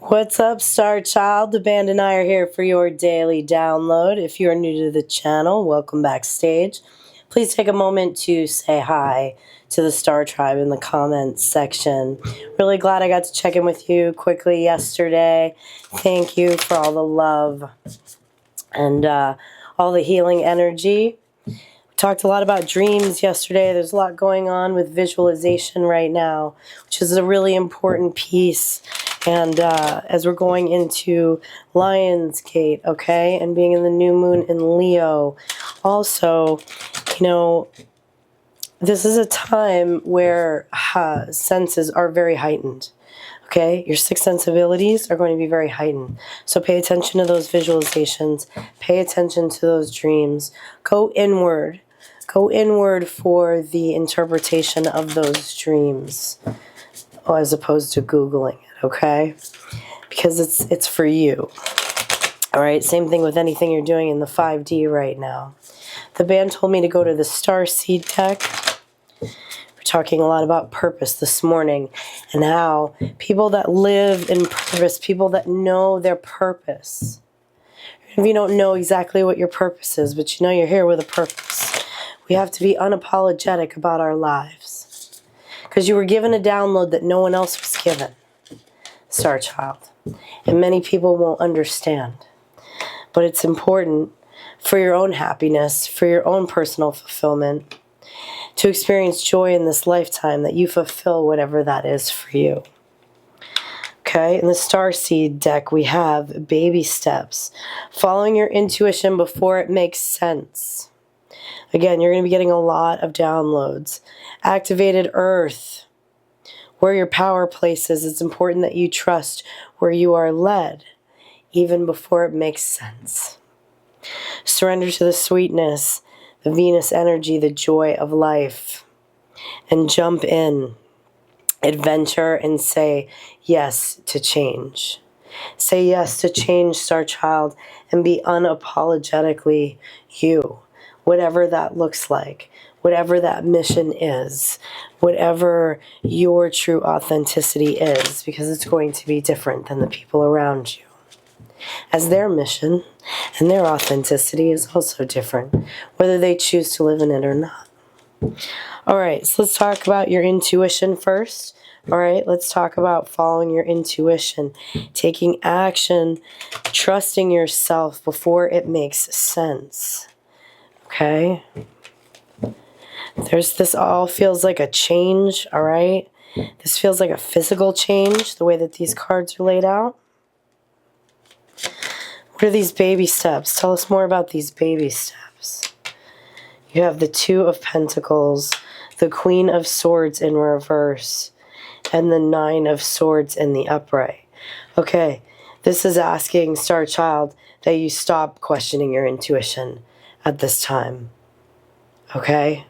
What's up, Star Child? The band and I are here for your daily download. If you are new to the channel, welcome backstage. Please take a moment to say hi to the Star Tribe in the comments section. Really glad I got to check in with you quickly yesterday. Thank you for all the love and all the healing energy. We talked a lot about dreams yesterday. There's a lot going on with visualization right now, which is a really important piece. And as we're going into Lionsgate, okay, and being in the new moon in Leo, also, this is a time where senses are very heightened, okay? Your sixth sensibilities are going to be very heightened. So pay attention to those visualizations. Pay attention to those dreams. Go inward. Go inward for the interpretation of those dreams, as opposed to Googling it, okay? Because it's for you. All right, same thing with anything you're doing in the 5D right now. The band told me to go to the Star Seed deck. We're talking a lot about purpose this morning and how people that live in purpose, people that know their purpose. If you don't know exactly what your purpose is, but you know you're here with a purpose, we have to be unapologetic about our lives. Because you were given a download that no one else was given, Star Child. And many people won't understand. But it's important for your own happiness, for your own personal fulfillment, to experience joy in this lifetime, that you fulfill whatever that is for you. Okay, in the Starseed deck, we have baby steps, following your intuition before it makes sense. Again, you're going to be getting a lot of downloads. Activated Earth, where your power places, it's important that you trust where you are led, even before it makes sense. Surrender to the sweetness, the Venus energy, the joy of life, and jump in, adventure, and say yes to change. Say yes to change, Star Child, and be unapologetically you, whatever that looks like, whatever that mission is, whatever your true authenticity is, because it's going to be different than the people around you, as their mission and their authenticity is also different, whether they choose to live in it or not. All right, so let's talk about your intuition first. All right, let's talk about following your intuition, taking action, trusting yourself before it makes sense. Okay? This all feels like a change, all right? This feels like a physical change, the way that these cards are laid out. What are these baby steps? Tell us more about these baby steps. You have the Two of Pentacles, the Queen of Swords in reverse, and the Nine of Swords in the upright. Okay, this is asking, Star Child, that you stop questioning your intuition at this time. Okay?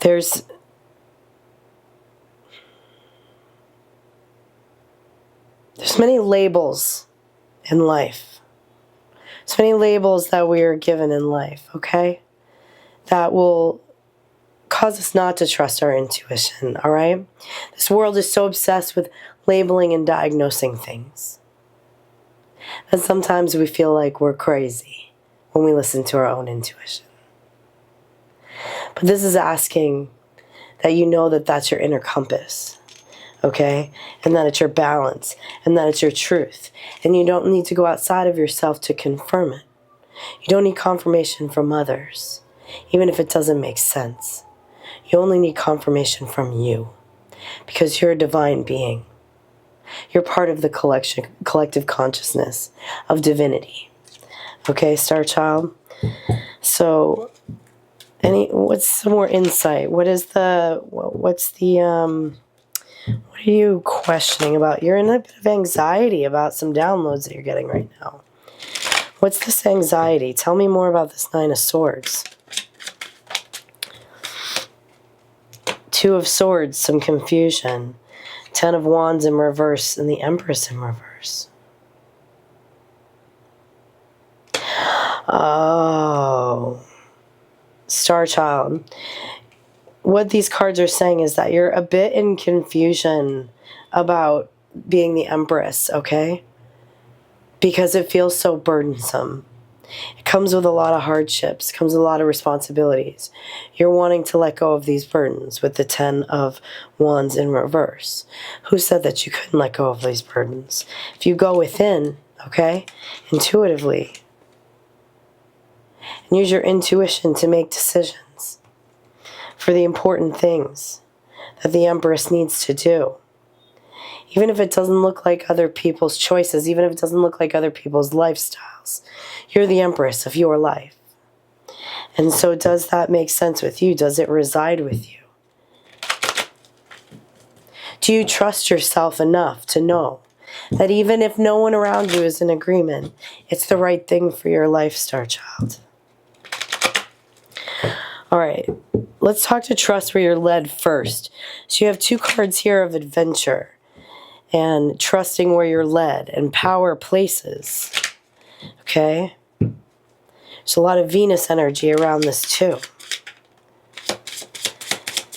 There's many labels in life. There's many labels that we are given in life, okay? That will cause us not to trust our intuition, all right? This world is so obsessed with labeling and diagnosing things. And sometimes we feel like we're crazy when we listen to our own intuition. But this is asking that you know that that's your inner compass, okay? And that it's your balance, and that it's your truth. And you don't need to go outside of yourself to confirm it. You don't need confirmation from others, even if it doesn't make sense. You only need confirmation from you, because you're a divine being. You're part of the collective consciousness of divinity. Okay, Star Child? So, what's some more insight? What are you questioning about? You're in a bit of anxiety about some downloads that you're getting right now. What's this anxiety? Tell me more about this Nine of Swords. Two of Swords, some confusion. Ten of Wands in reverse, and the Empress in reverse. Oh, Star Child. what these cards are saying is that you're a bit in confusion about being the Empress, okay? Because it feels so burdensome. It comes with a lot of hardships, comes with a lot of responsibilities. You're wanting to let go of these burdens with the 10 of Wands in reverse. Who said that you couldn't let go of these burdens? If you go within, okay, intuitively, and use your intuition to make decisions for the important things that the Empress needs to do. Even if it doesn't look like other people's choices, even if it doesn't look like other people's lifestyles, you're the Empress of your life. And so does that make sense with you? Does it reside with you? Do you trust yourself enough to know that even if no one around you is in agreement, it's the right thing for your life, Star Child? All right, let's talk to trust where you're led first. So you have 2 cards here of adventure and trusting where you're led and power places. Okay? There's a lot of Venus energy around this too.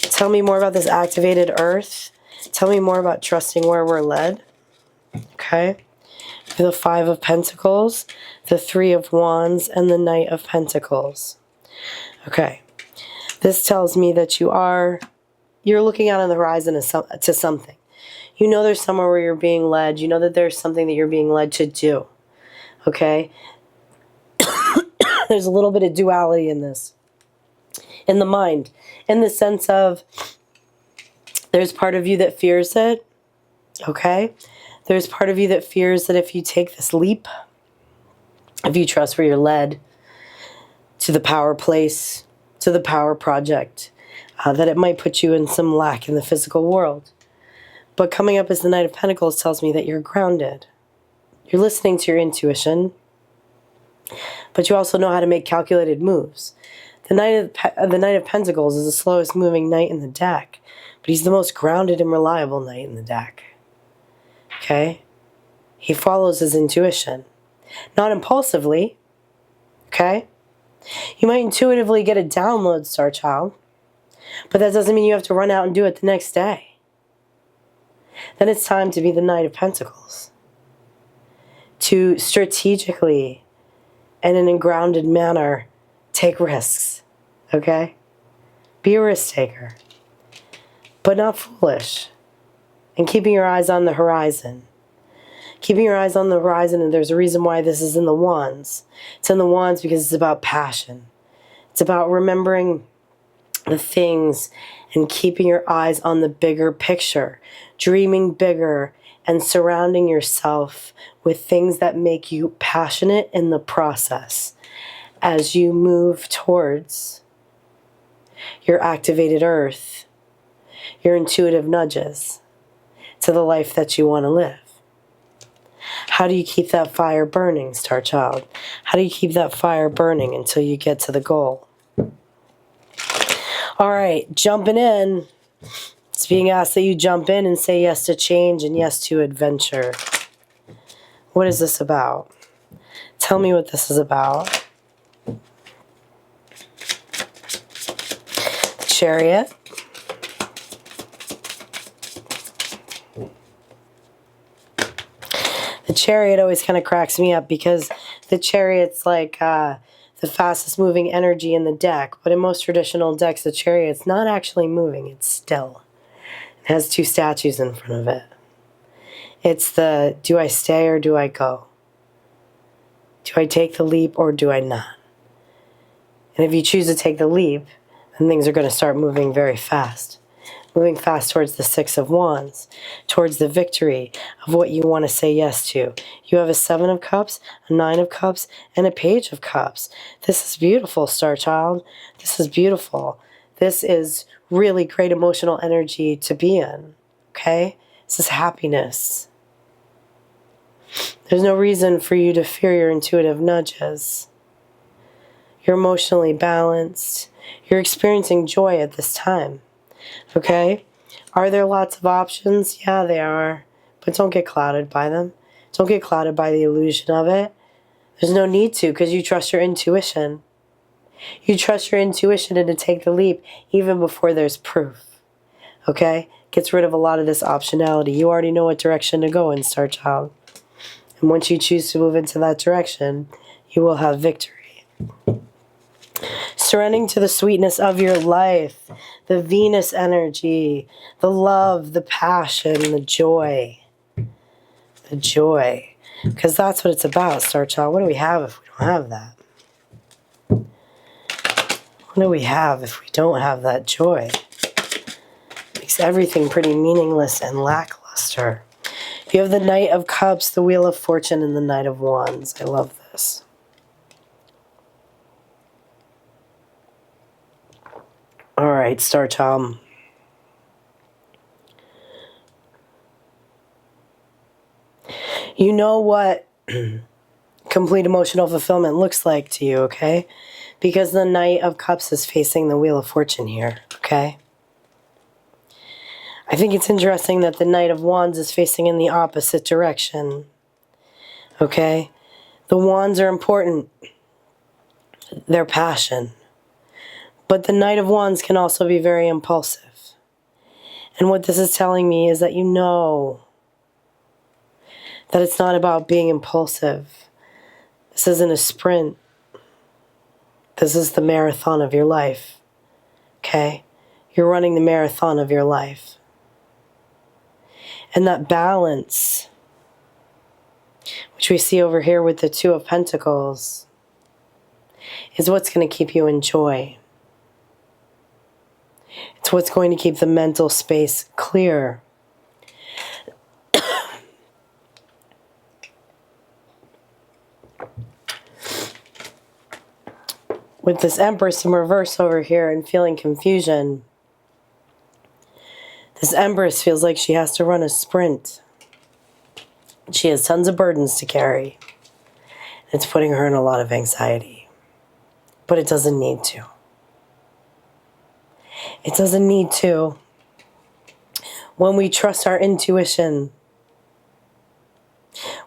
Tell me more about this activated earth. Tell me more about trusting where we're led. Okay? The 5 of Pentacles, the 3 of Wands, and the Knight of Pentacles. Okay. This tells me that you're looking out on the horizon to something. You know there's somewhere where you're being led. You know that there's something that you're being led to do. Okay? There's a little bit of duality in this. In the mind. In the sense of there's part of you that fears it. Okay? There's part of you that fears that if you take this leap, if you trust where you're led to the power place, to the power project, that it might put you in some lack in the physical world. But coming up as the Knight of Pentacles tells me that you're grounded. You're listening to your intuition, but you also know how to make calculated moves. The Knight of Pentacles is the slowest moving knight in the deck, but he's the most grounded and reliable knight in the deck. Okay? He follows his intuition. Not impulsively. Okay? You might intuitively get a download, Star Child, but that doesn't mean you have to run out and do it the next day. Then it's time to be the Knight of Pentacles. To strategically and in a grounded manner take risks. Okay? Be a risk taker. But not foolish. And keeping your eyes on the horizon. Keeping your eyes on the horizon, and there's a reason why this is in the Wands. It's in the Wands because it's about passion. It's about remembering the things and keeping your eyes on the bigger picture. Dreaming bigger and surrounding yourself with things that make you passionate in the process as you move towards your activated earth, your intuitive nudges to the life that you want to live. How do you keep that fire burning, Star Child? How do you keep that fire burning until you get to the goal? All right, jumping in. It's being asked that you jump in and say yes to change and yes to adventure. What is this about? Tell me what this is about. The Chariot. The Chariot always kind of cracks me up because the Chariot's like the fastest moving energy in the deck. But in most traditional decks, the Chariot's not actually moving. It's still. It has 2 statues in front of it. It's the, do I stay or do I go? Do I take the leap or do I not? And if you choose to take the leap, then things are going to start moving very fast. Moving fast towards the 6 of Wands, towards the victory of what you want to say yes to. You have a 7 of Cups, a 9 of Cups, and a Page of Cups. This is beautiful, Star Child. This is beautiful. This is really great emotional energy to be in, okay? This is happiness. There's no reason for you to fear your intuitive nudges. You're emotionally balanced. You're experiencing joy at this time. Okay? Are there lots of options? Yeah, there are. But don't get clouded by them. Don't get clouded by the illusion of it. There's no need to because you trust your intuition. You trust your intuition and to take the leap even before there's proof. Okay? Gets rid of a lot of this optionality. You already know what direction to go in, Star Child. And once you choose to move into that direction, you will have victory. Surrendering to the sweetness of your life, the Venus energy, the love, the passion, the joy. The joy. Because that's what it's about, Star Child. What do we have if we don't have that? What do we have if we don't have that joy? Makes everything pretty meaningless and lackluster. You have the Knight of Cups, the Wheel of Fortune, and the Knight of Wands. I love this. All right, Star Child. You know what complete emotional fulfillment looks like to you, okay? Because the Knight of Cups is facing the Wheel of Fortune here, okay? I think it's interesting that the Knight of Wands is facing in the opposite direction, okay? The Wands are important. Their passion. But the Knight of Wands can also be very impulsive. And what this is telling me is that you know that it's not about being impulsive. This isn't a sprint. This is the marathon of your life. Okay? You're running the marathon of your life. And that balance, which we see over here with the Two of Pentacles, is what's going to keep you in joy. It's what's going to keep the mental space clear. With this Empress in reverse over here and feeling confusion, this Empress feels like she has to run a sprint. She has tons of burdens to carry. It's putting her in a lot of anxiety. But it doesn't need to. It doesn't need to. When we trust our intuition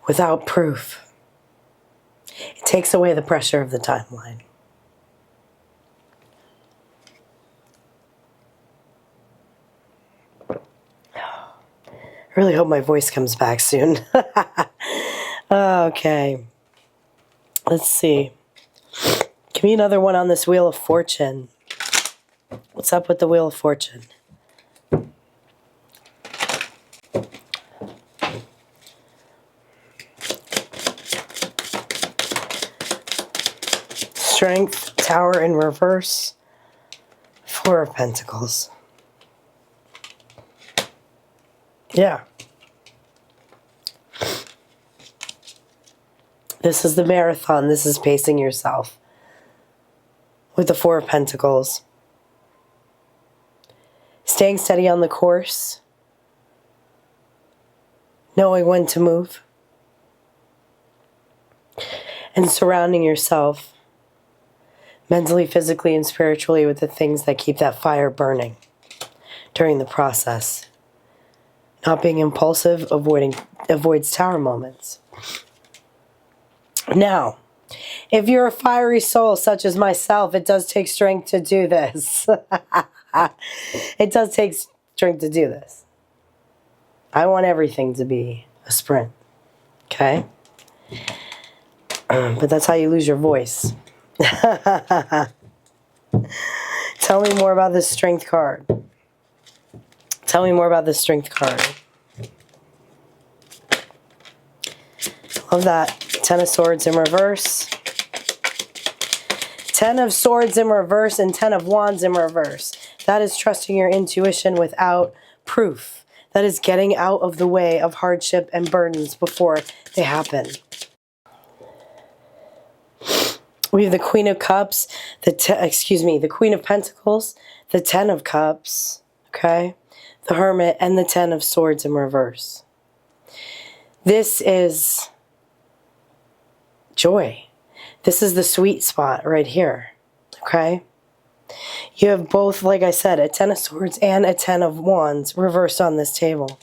without proof, it takes away the pressure of the timeline. I really hope my voice comes back soon. Okay. Let's see. Give me another one on this Wheel of Fortune. What's up with the Wheel of Fortune? Strength, Tower in reverse, Four of Pentacles. Yeah. This is the marathon. This is pacing yourself. With the Four of Pentacles. Staying steady on the course. Knowing when to move. And surrounding yourself mentally, physically, and spiritually with the things that keep that fire burning during the process. Not being impulsive, avoids tower moments. Now, if you're a fiery soul such as myself, it does take strength to do this. It does take strength to do this. I want everything to be a sprint. Okay? But that's how you lose your voice. Tell me more about this strength card. Tell me more about this strength card. Love that. Ten of Swords in reverse. Ten of Swords in reverse and Ten of Wands in reverse. That is trusting your intuition without proof. That is getting out of the way of hardship and burdens before they happen. We have the Queen of Cups, the Queen of Pentacles, the Ten of Cups, okay? The Hermit, and the Ten of Swords in reverse. This is joy. This is the sweet spot right here, okay? You have both, like I said, a Ten of Swords and a Ten of Wands reversed on this table.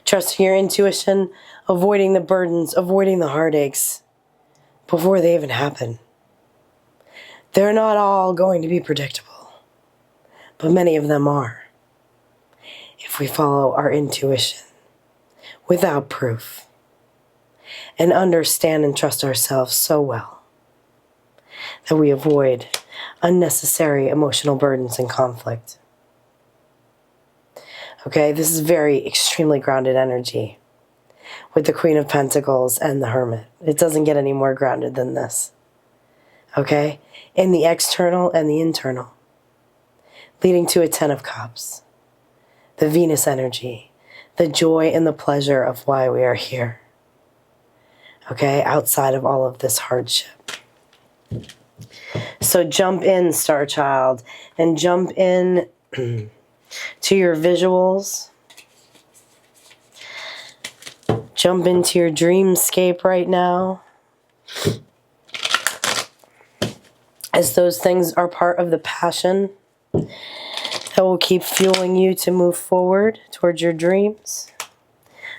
Trusting your intuition, avoiding the burdens, avoiding the heartaches before they even happen. They're not all going to be predictable, but many of them are, if we follow our intuition without proof and understand and trust ourselves so well that we avoid unnecessary emotional burdens and conflict. Okay, this is very extremely grounded energy with the Queen of Pentacles and the Hermit. It doesn't get any more grounded than this. Okay, in the external and the internal, leading to a Ten of Cups, the Venus energy, the joy and the pleasure of why we are here. Okay, outside of all of this hardship. So jump in, Star Child, and jump in to your visuals. Jump into your dreamscape right now. As those things are part of the passion that will keep fueling you to move forward towards your dreams.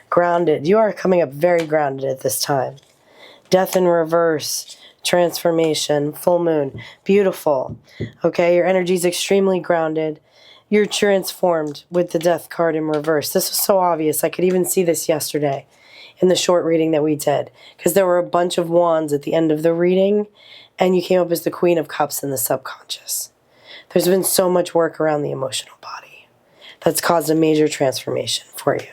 Grounded. You are coming up very grounded at this time. Death in reverse. Transformation. Full moon. Beautiful. Okay, your energy is extremely grounded. You're transformed with the Death card in reverse. This was so obvious. I could even see this yesterday in the short reading that we did, because there were a bunch of wands at the end of the reading, and you came up as the Queen of Cups in the subconscious. There's been so much work around the emotional body that's caused a major transformation for you.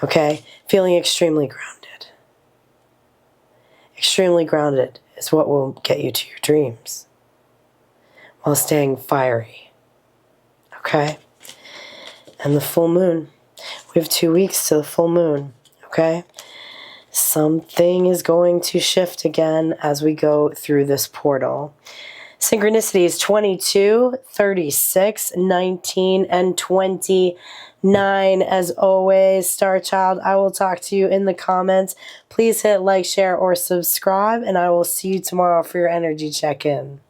Okay? Feeling extremely grounded. Extremely grounded is what will get you to your dreams while staying fiery. Okay? And the full moon. We have 2 weeks to the full moon. Okay? Something is going to shift again as we go through this portal. Synchronicity is 22, 36, 19, and 29. As always, Star Child, I will talk to you in the comments. Please hit like, share, or subscribe, and I will see you tomorrow for your energy check-in.